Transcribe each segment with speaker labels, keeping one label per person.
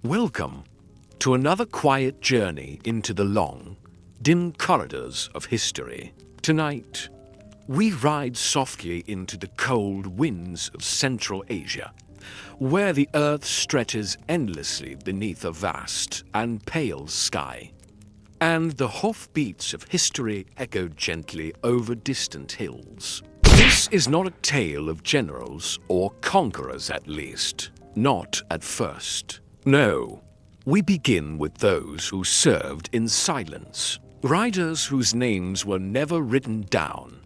Speaker 1: Welcome to another quiet journey into the long, dim corridors of history. Tonight, we ride softly into the cold winds of Central Asia, where the earth stretches endlessly beneath a vast and pale sky, and the hoofbeats of history echo gently over distant hills. This is not a tale of generals or conquerors, at least, not at first. No, we begin with those who served in silence, riders whose names were never written down,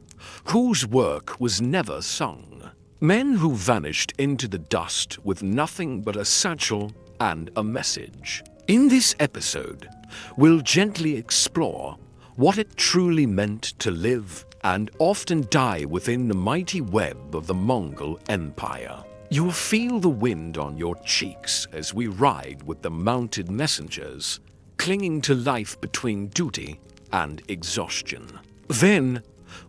Speaker 1: whose work was never sung, men who vanished into the dust with nothing but a satchel and a message. In this episode, we'll gently explore what it truly meant to live and often die within the mighty web of the Mongol Empire. You'll feel the wind on your cheeks as we ride with the mounted messengers, clinging to life between duty and exhaustion. Then,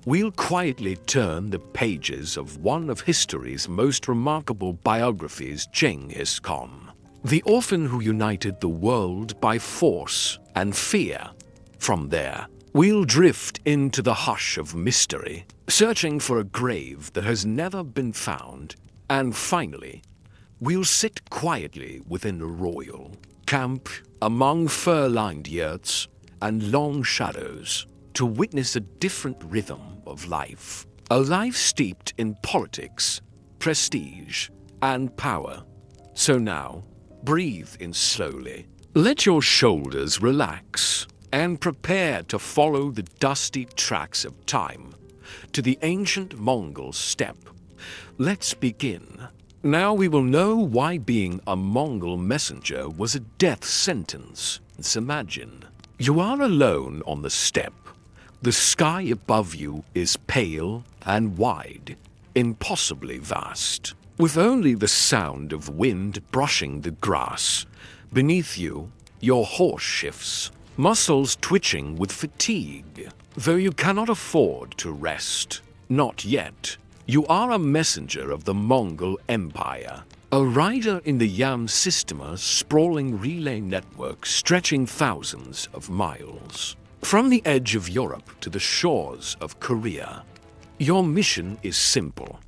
Speaker 1: we'll quietly turn the pages of one of history's most remarkable biographies, Genghis Khan, the orphan who united the world by force and fear. From there, we'll drift into the hush of mystery, searching for a grave that has never been found. And finally, we'll sit quietly within a royal camp among fur-lined yurts and long shadows to witness a different rhythm of life. A life steeped in politics, prestige, and power. So now, breathe in slowly. Let your shoulders relax and prepare to follow the dusty tracks of time to the ancient Mongol steppe. Let's begin. Now we will know why being a Mongol messenger was a death sentence. Let's imagine. You are alone on the steppe. The sky above you is pale and wide, impossibly vast, with only the sound of wind brushing the grass. Beneath you, your horse shifts, muscles twitching with fatigue, though you cannot afford to rest. Not yet. You are a messenger of the Mongol Empire, a rider in the Yam system's sprawling relay network stretching thousands of miles. From the edge of Europe to the shores of Korea, your mission is simple,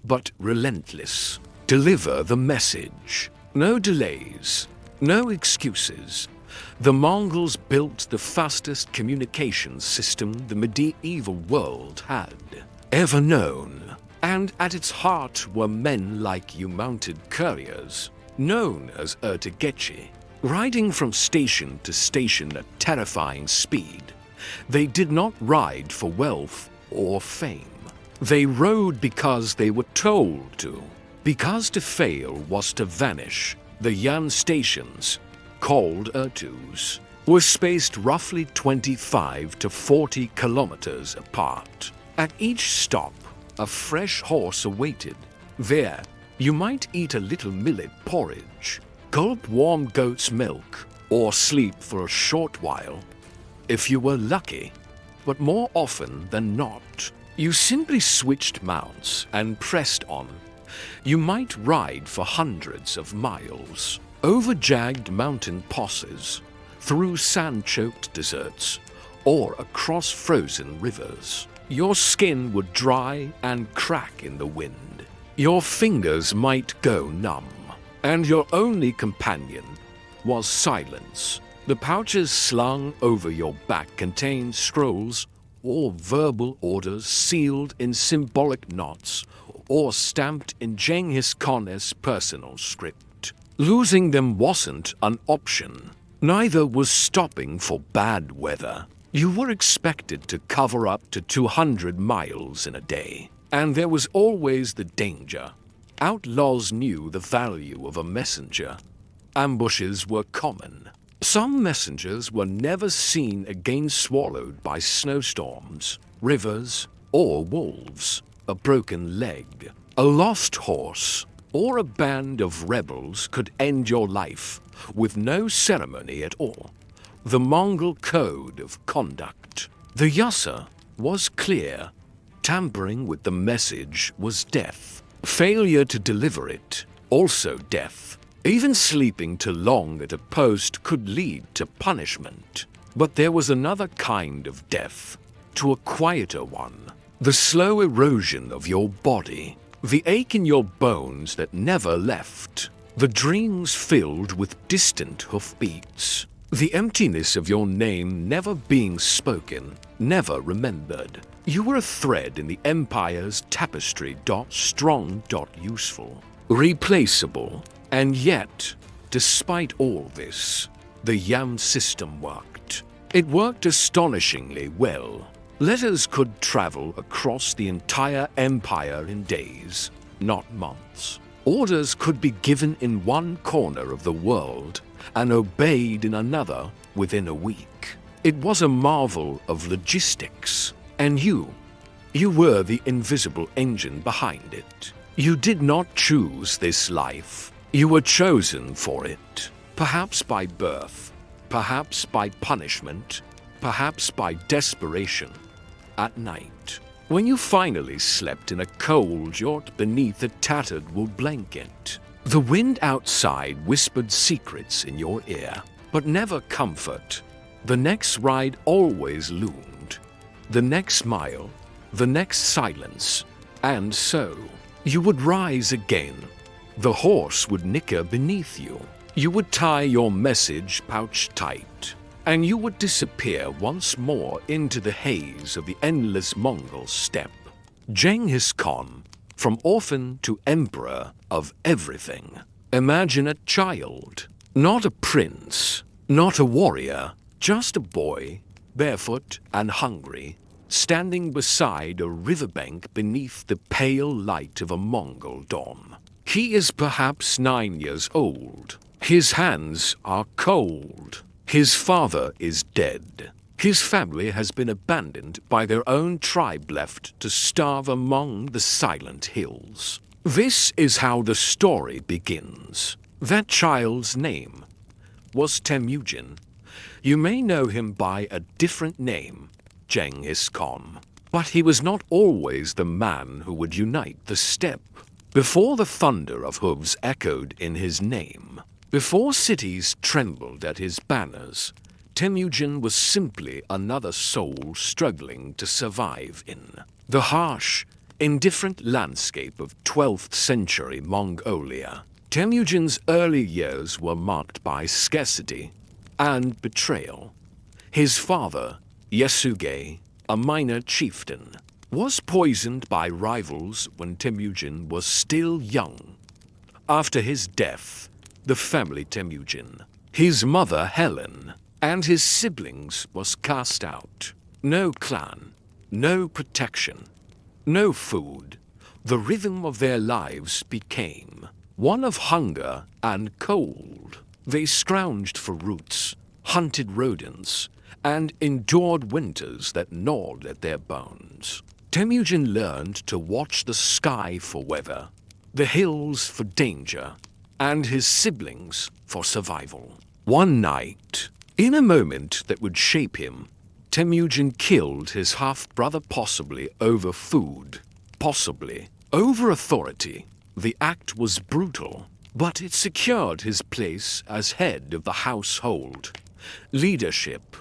Speaker 1: but relentless. Deliver the message. No delays, no excuses. The Mongols built the fastest communications system the medieval world had ever known, and at its heart were men like you, mounted couriers, known as urtagechi, riding from station to station at terrifying speed. They did not ride for wealth or fame. They rode because they were told to, because to fail was to vanish. The Yan stations, called yurts, were spaced roughly 25 to 40 kilometers apart. At each stop, a fresh horse awaited. There, you might eat a little millet porridge, gulp warm goat's milk, or sleep for a short while, if you were lucky. But more often than not, you simply switched mounts and pressed on. You might ride for hundreds of miles, over jagged mountain passes, through sand-choked deserts, or across frozen rivers. Your skin would dry and crack in the wind. Your fingers might go numb, and your only companion was silence. The pouches slung over your back contained scrolls or verbal orders sealed in symbolic knots or stamped in Genghis Khan's personal script. Losing them wasn't an option. Neither was stopping for bad weather. You were expected to cover up to 200 miles in a day, and there was always the danger. Outlaws knew the value of a messenger. Ambushes were common. Some messengers were never seen again, swallowed by snowstorms, rivers, or wolves. A broken leg, a lost horse, or a band of rebels could end your life with no ceremony at all. The Mongol code of conduct. The yasa was clear. Tampering with the message was death. Failure to deliver it, also death. Even sleeping too long at a post could lead to punishment. But there was another kind of death, to a quieter one. The slow erosion of your body, the ache in your bones that never left, the dreams filled with distant hoofbeats, the emptiness of your name never being spoken, never remembered. You were a thread in the Empire's tapestry. Strong. Useful. Replaceable. And yet, despite all this, the Yam system worked. It worked astonishingly well. Letters could travel across the entire empire in days, not months. Orders could be given in one corner of the world and obeyed in another within a week. It was a marvel of logistics, and you were the invisible engine behind it. You did not choose this life. You were chosen for it, perhaps by birth, perhaps by punishment, perhaps by desperation. At night, when you finally slept in a cold yurt beneath a tattered wool blanket, the wind outside whispered secrets in your ear, but never comfort. The next ride always loomed, the next mile, the next silence, and so you would rise again. The horse would nicker beneath you. You would tie your message pouch tight, and you would disappear once more into the haze of the endless Mongol steppe. Genghis Khan, from orphan to emperor of everything. Imagine a child, not a prince, not a warrior, just a boy, barefoot and hungry, standing beside a riverbank beneath the pale light of a Mongol dawn. He is perhaps 9 years old. His hands are cold. His father is dead. His family has been abandoned by their own tribe, left to starve among the silent hills. This is how the story begins. That child's name was Temujin. You may know him by a different name, Genghis Khan. But he was not always the man who would unite the steppe. Before the thunder of hooves echoed in his name, before cities trembled at his banners, Temujin was simply another soul struggling to survive in the harsh, indifferent landscape of 12th century Mongolia. Temujin's early years were marked by scarcity and betrayal. His father, Yasuge, a minor chieftain, was poisoned by rivals when Temujin was still young. After his death, the family Temujin, his mother Helen, and his siblings was cast out. No clan, no protection, no food. The rhythm of their lives became one of hunger and cold. They scrounged for roots, hunted rodents, and endured winters that gnawed at their bones. Temujin learned to watch the sky for weather, the hills for danger, and his siblings for survival. One night, in a moment that would shape him, Temujin killed his half-brother, possibly over food, possibly over authority. The act was brutal, but it secured his place as head of the household. Leadership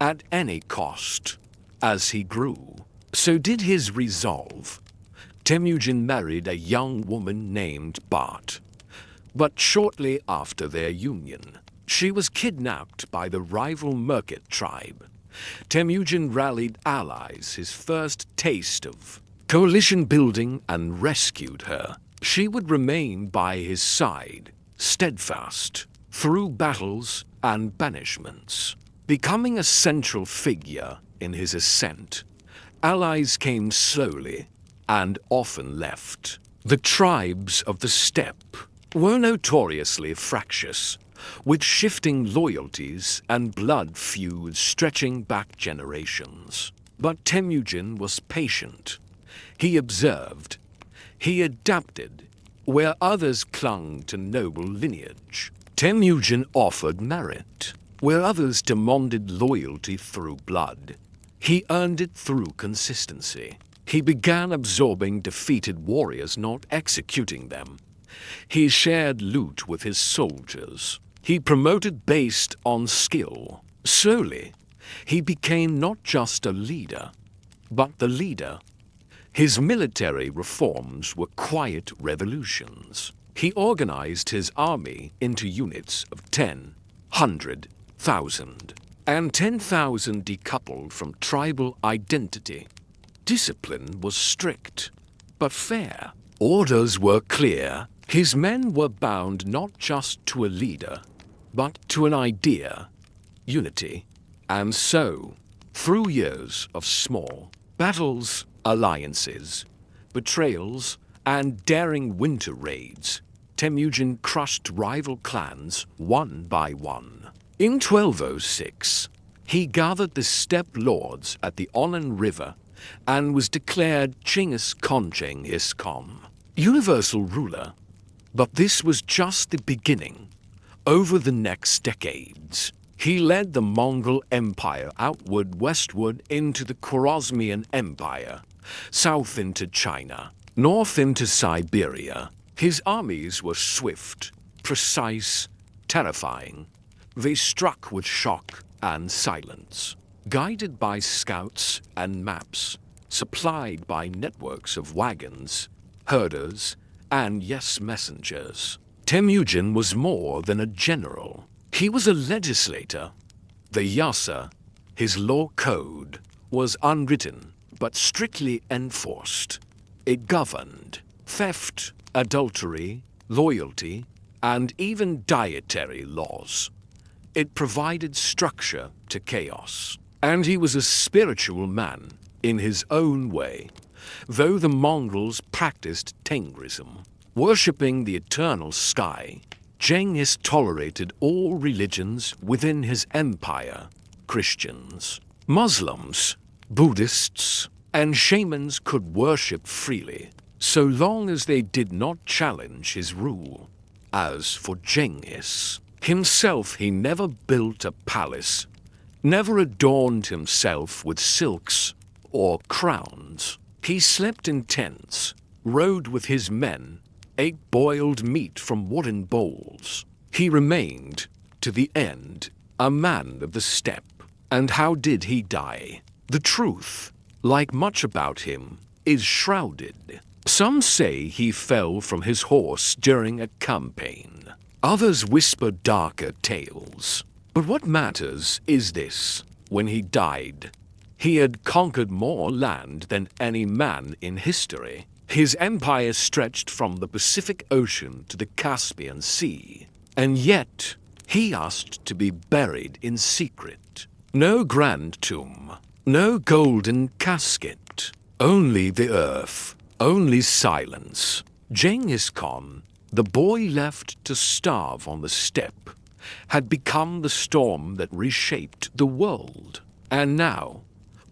Speaker 1: at any cost. As he grew, so did his resolve. Temujin married a young woman named Bart, but shortly after their union, she was kidnapped by the rival Merkit tribe. Temujin rallied allies, his first taste of coalition building, and rescued her. She would remain by his side, steadfast, through battles and banishments. Becoming a central figure in his ascent, allies came slowly and often left. The tribes of the steppe were notoriously fractious, with shifting loyalties and blood feuds stretching back generations. But Temujin was patient. He observed. He adapted where others clung to noble lineage. Temujin offered merit where others demanded loyalty through blood. He earned it through consistency. He began absorbing defeated warriors, not executing them. He shared loot with his soldiers. He promoted based on skill. Slowly, he became not just a leader, but the leader. His military reforms were quiet revolutions. He organized his army into units of 10, 100, 1,000, and 10,000 decoupled from tribal identity. Discipline was strict, but fair. Orders were clear. His men were bound not just to a leader, but to an idea, unity. And so, through years of small battles, alliances, betrayals, and daring winter raids, Temujin crushed rival clans one by one. In 1206, he gathered the steppe lords at the Onan River and was declared Genghis Khan, universal ruler. But this was just the beginning. Over the next decades, he led the Mongol Empire outward westward into the Khwarezmian Empire, south into China, north into Siberia. His armies were swift, precise, terrifying. They struck with shock and silence, guided by scouts and maps, supplied by networks of wagons, herders, and messengers. Temujin was more than a general. He was a legislator. The Yasa, his law code, was unwritten but strictly enforced. It governed theft, adultery, loyalty, and even dietary laws. It provided structure to chaos. And he was a spiritual man in his own way, though the Mongols practiced Tengrism, worshipping the eternal sky. Genghis tolerated all religions within his empire. Christians, Muslims, Buddhists, and shamans could worship freely, so long as they did not challenge his rule. As for Genghis himself, he never built a palace, never adorned himself with silks or crowns. He slept in tents, rode with his men, ate boiled meat from wooden bowls. He remained, to the end, a man of the steppe. And how did he die? The truth, like much about him, is shrouded. Some say he fell from his horse during a campaign. Others whisper darker tales. But what matters is this: when he died, he had conquered more land than any man in history. His empire stretched from the Pacific Ocean to the Caspian Sea. And yet, he asked to be buried in secret. No grand tomb, no golden casket, only the earth, only silence. Genghis Khan, the boy left to starve on the steppe, had become the storm that reshaped the world. And now,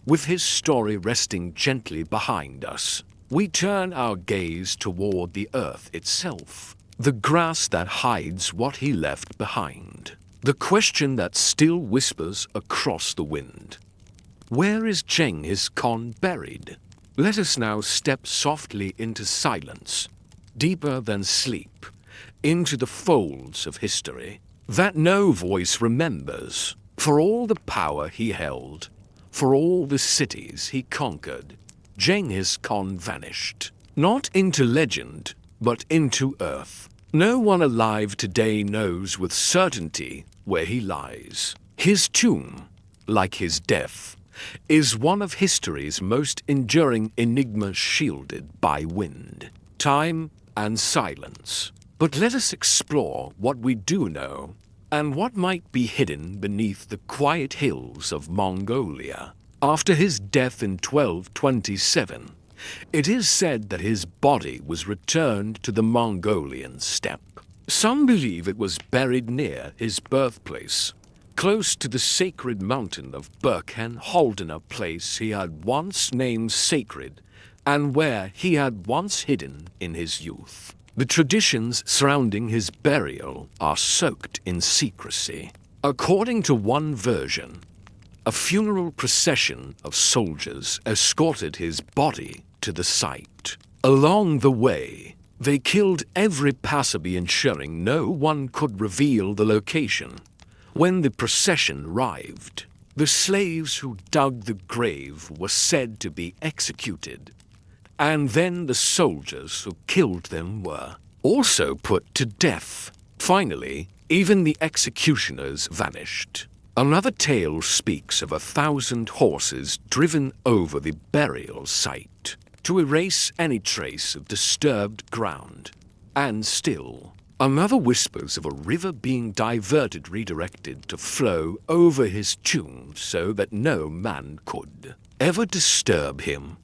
Speaker 1: with his story resting gently behind us, we turn our gaze toward the earth itself, the grass that hides what he left behind. The question that still whispers across the wind: where is Genghis Khan buried? Let us now step softly into silence, deeper than sleep, into the folds of history that no voice remembers. For all the power he held, for all the cities he conquered, Genghis Khan vanished, not into legend, but into earth. No one alive today knows with certainty where he lies. His tomb, like his death, is one of history's most enduring enigmas, shielded by wind, time, and silence. But let us explore what we do know, and what might be hidden beneath the quiet hills of Mongolia. After his death in 1227, it is said that his body was returned to the Mongolian steppe. Some believe it was buried near his birthplace, close to the sacred mountain of Birken-Holden, a place he had once named sacred, and where he had once hidden in his youth. The traditions surrounding his burial are soaked in secrecy. According to one version, a funeral procession of soldiers escorted his body to the site. Along the way, They killed every passerby, ensuring no one could reveal the location. When the procession arrived, the slaves who dug the grave were said to be executed, and then the soldiers who killed them were also put to death. Finally, even the executioners vanished. Another tale speaks of 1,000 horses driven over the burial site to erase any trace of disturbed ground. And still, another whispers of a river being redirected to flow over his tomb so that no man could ever disturb him.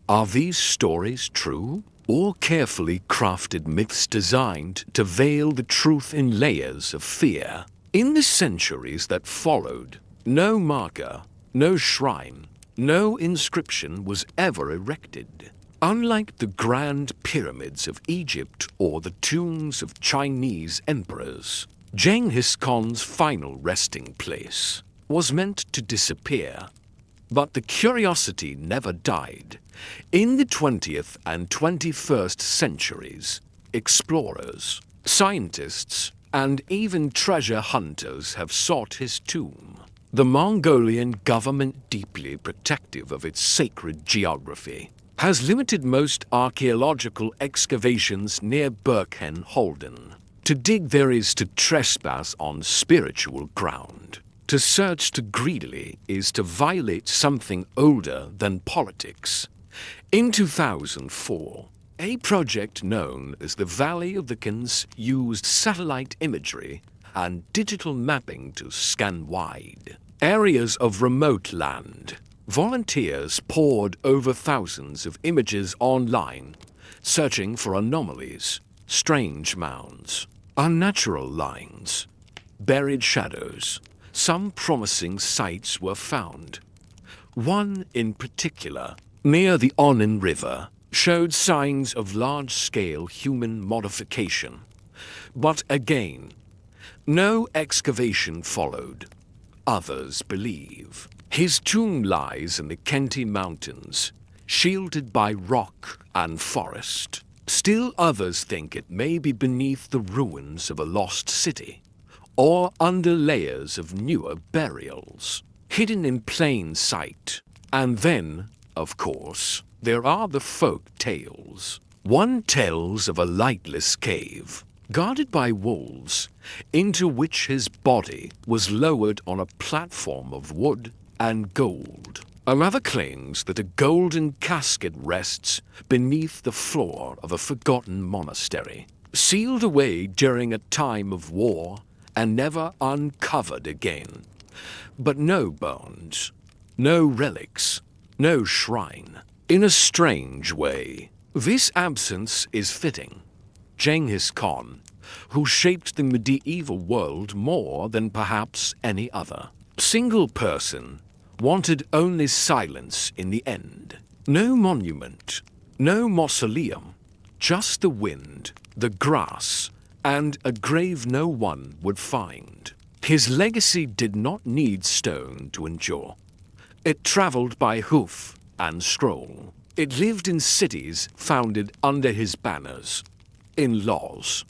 Speaker 1: Are these stories true, or carefully crafted myths designed to veil the truth in layers of fear? In the centuries that followed, no marker, no shrine, no inscription was ever erected. Unlike the grand pyramids of Egypt or the tombs of Chinese emperors, Genghis Khan's final resting place was meant to disappear. But the curiosity never died. In the 20th and 21st centuries, explorers, scientists, and even treasure hunters have sought his tomb. The Mongolian government, deeply protective of its sacred geography, has limited most archaeological excavations near Birkenholden. To dig there is to trespass on spiritual ground. To search too greedily is to violate something older than politics. In 2004, a project known as the Valley of the Kings used satellite imagery and digital mapping to scan wide areas of remote land. Volunteers pored over thousands of images online, searching for anomalies, strange mounds, unnatural lines, buried shadows. Some promising sites were found. One in particular, near the Onin River, showed signs of large-scale human modification. But again, no excavation followed. Others believe his tomb lies in the Kenti Mountains, shielded by rock and forest. Still others think it may be beneath the ruins of a lost city, or under layers of newer burials, hidden in plain sight. And then, of course, there are the folk tales. One tells of a lightless cave, guarded by wolves, into which his body was lowered on a platform of wood and gold. Another claims that a golden casket rests beneath the floor of a forgotten monastery, sealed away during a time of war and never uncovered again. But no bones, no relics, no shrine. In a strange way, this absence is fitting. Genghis Khan, who shaped the medieval world more than perhaps any other single person, wanted only silence in the end. No monument, no mausoleum, just the wind, the grass, and a grave no one would find. His legacy did not need stone to endure. It traveled by hoof and scroll. It lived in cities founded under his banners, in laws,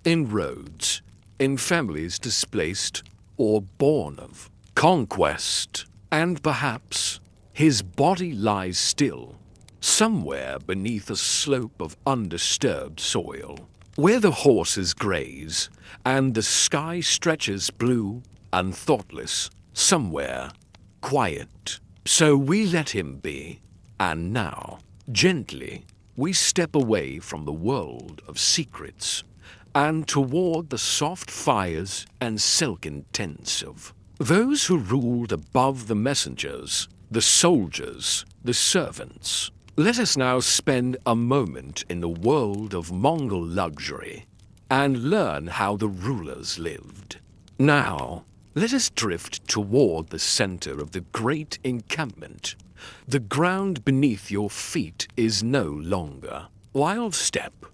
Speaker 1: in roads, in families displaced or born of conquest. And perhaps his body lies still, somewhere beneath a slope of undisturbed soil, where the horses graze and the sky stretches blue and thoughtless, somewhere quiet. So we let him be, and now, gently, we step away from the world of secrets and toward the soft fires and silken tents of those who ruled above the messengers, the soldiers, the servants. Let us now spend a moment in the world of Mongol luxury and learn how the rulers lived. Now, let us drift toward the center of the great encampment. The ground beneath your feet is no longer wild steppe,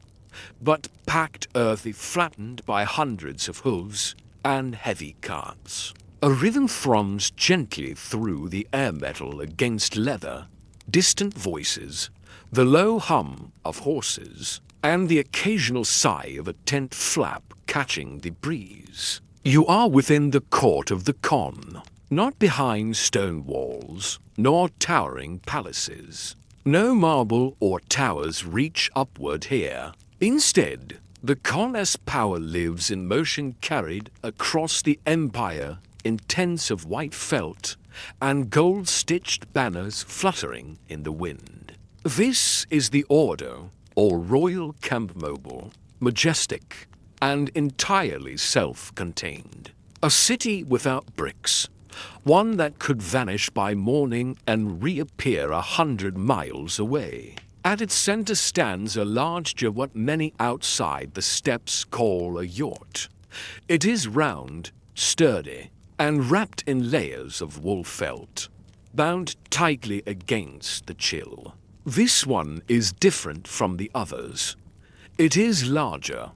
Speaker 1: but packed earthy flattened by hundreds of hooves and heavy carts. A rhythm thrums gently through the air metal against leather, distant voices, the low hum of horses, and the occasional sigh of a tent flap catching the breeze. You are within the court of the Khan, not behind stone walls, nor towering palaces. No marble or towers reach upward here. Instead, the Khan's power lives in motion carried across the empire in tents of white felt and gold-stitched banners fluttering in the wind. This is the order, or royal camp mobile, majestic and entirely self-contained. A city without bricks, one that could vanish by morning and reappear 100 miles away. At its center stands a large what many outside the steppes call a yurt. It is round, sturdy, and wrapped in layers of wool felt, bound tightly against the chill. This one is different from the others. It is larger.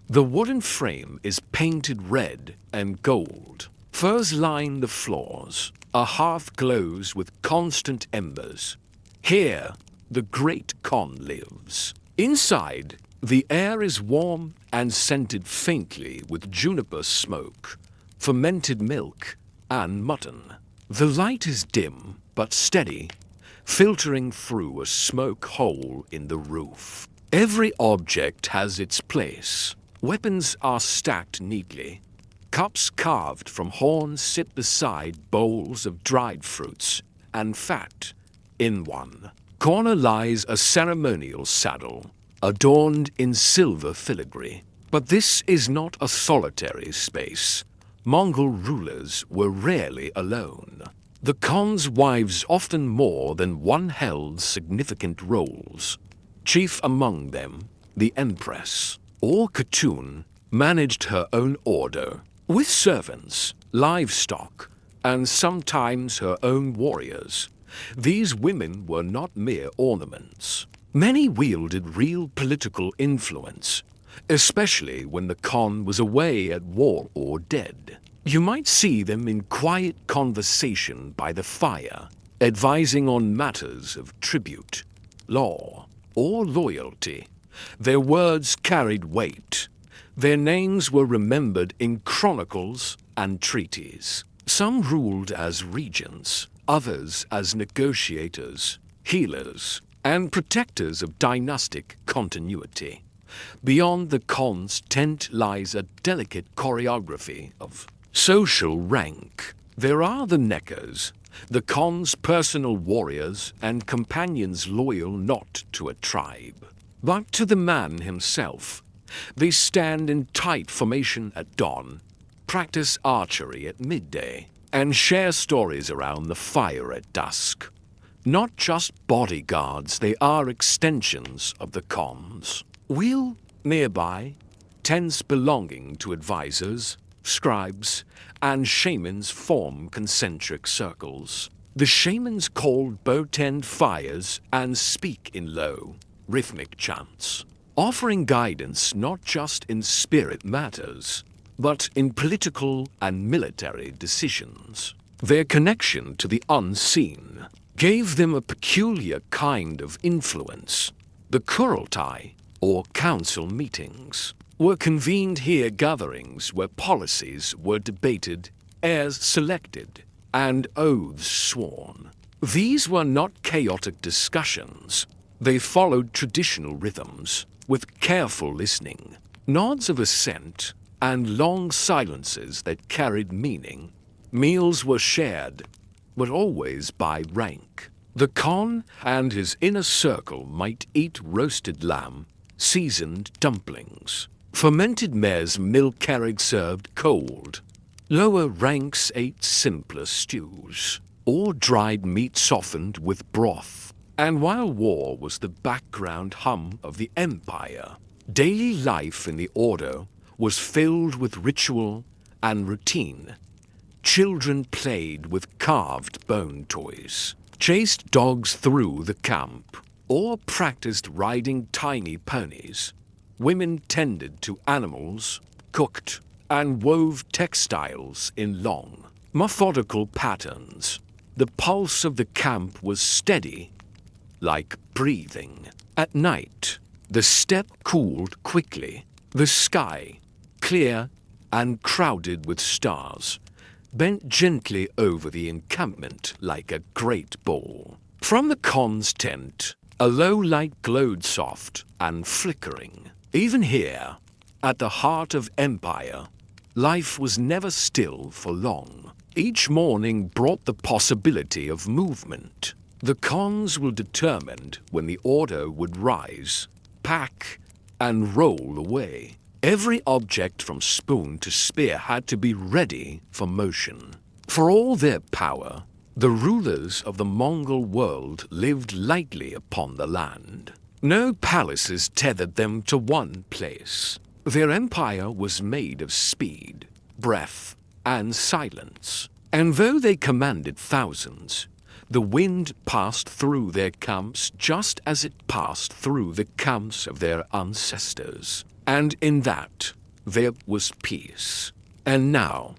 Speaker 1: The wooden frame is painted red and gold. Furs line the floors. A hearth glows with constant embers. Here, the great Khan lives. Inside, the air is warm and scented faintly with juniper smoke, fermented milk, and mutton. The light is dim but steady, filtering through a smoke hole in the roof. Every object has its place. Weapons are stacked neatly. Cups carved from horns sit beside bowls of dried fruits and fat in one corner lies a ceremonial saddle, adorned in silver filigree. But this is not a solitary space. Mongol rulers were rarely alone. The Khan's wives often more than one held significant roles. Chief among them, the Empress, or Khatun, managed her own order, with servants, livestock, and sometimes her own warriors. These women were not mere ornaments. Many wielded real political influence, especially when the Khan was away at war or dead. You might see them in quiet conversation by the fire, advising on matters of tribute, law, or loyalty. Their words carried weight. Their names were remembered in chronicles and treaties. Some ruled as regents, others as negotiators, healers, and protectors of dynastic continuity. Beyond the Khan's tent lies a delicate choreography of social rank. There are the neckers, the Khan's personal warriors and companions loyal not to a tribe, but to the man himself. They stand in tight formation at dawn, practice archery at midday, and share stories around the fire at dusk. Not just bodyguards, they are extensions of the Khans. Wheel nearby, tents belonging to advisors, scribes, and shamans form concentric circles. The shamans called bow-tend fires and speak in low, rhythmic chants, offering guidance not just in spirit matters, but in political and military decisions. Their connection to the unseen gave them a peculiar kind of influence. The Kurultai, or council meetings, were convened here, gatherings where policies were debated, heirs selected, and oaths sworn. These were not chaotic discussions. They followed traditional rhythms, with careful listening, nods of assent, and long silences that carried meaning. Meals were shared, but always by rank. The Khan and his inner circle might eat roasted lamb, seasoned dumplings, fermented mare's milk carried served cold. Lower ranks ate simpler stews, or dried meat softened with broth. And while war was the background hum of the empire, daily life in the order was filled with ritual and routine. Children played with carved bone toys, chased dogs through the camp, or practiced riding tiny ponies. Women tended to animals, cooked, and wove textiles in long, methodical patterns. The pulse of the camp was steady, like breathing. At night, The steppe cooled quickly. The sky, clear and crowded with stars, bent gently over the encampment like a great ball. From the Khan's tent, a low light glowed soft and flickering. Even here, at the heart of empire, life was never still for long. Each morning brought the possibility of movement. The Khans were determined when the order would rise, pack, and roll away. Every object from spoon to spear had to be ready for motion. For all their power, the rulers of the Mongol world lived lightly upon the land. No palaces tethered them to one place. Their empire was made of speed, breath, and silence. And though they commanded thousands, the wind passed through their camps just as it passed through the camps of their ancestors. And in that, there was peace. And now,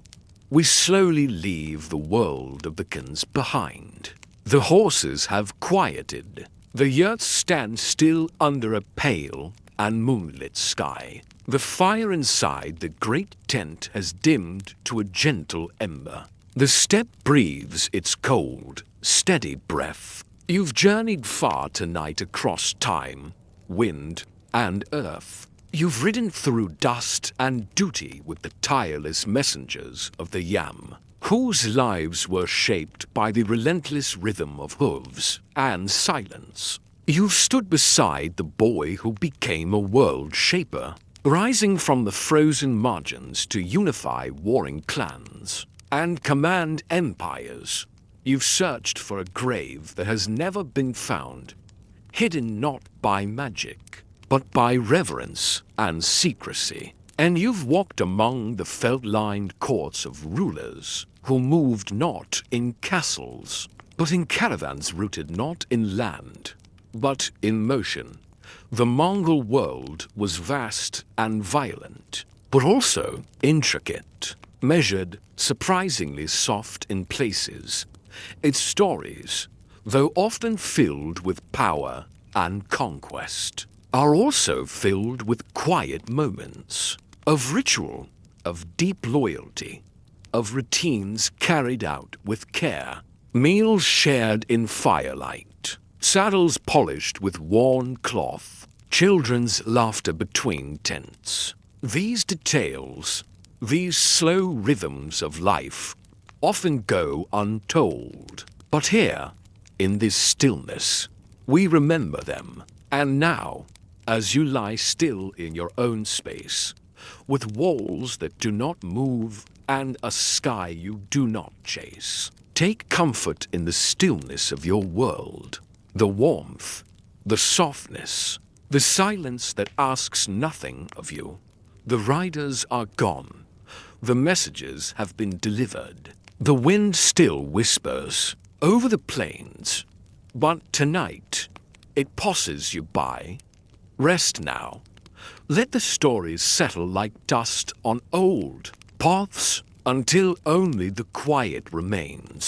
Speaker 1: we slowly leave the world of the Khans behind. The horses have quieted. The yurts stand still under a pale and moonlit sky. The fire inside the great tent has dimmed to a gentle ember. The steppe breathes its cold, steady breath. You've journeyed far tonight across time, wind, and earth. You've ridden through dust and duty with the tireless messengers of the Yam, whose lives were shaped by the relentless rhythm of hooves and silence. You've stood beside the boy who became a world shaper, rising from the frozen margins to unify warring clans and command empires. You've searched for a grave that has never been found, hidden not by magic, but by reverence and secrecy. And you've walked among the felt-lined courts of rulers who moved not in castles, but in caravans rooted not in land, but in motion. The Mongol world was vast and violent, but also intricate, measured, surprisingly soft in places. Its stories, though often filled with power and conquest, are also filled with quiet moments of ritual, of deep loyalty, of routines carried out with care, meals shared in firelight, saddles polished with worn cloth, children's laughter between tents. These details, these slow rhythms of life, often go untold. But here, in this stillness, we remember them. And now, as you lie still in your own space, with walls that do not move and a sky you do not chase, take comfort in the stillness of your world, the warmth, the softness, the silence that asks nothing of you. The riders are gone. The messages have been delivered. The wind still whispers over the plains, but tonight it passes you by. Rest now. Let the stories settle like dust on old paths until only the quiet remains.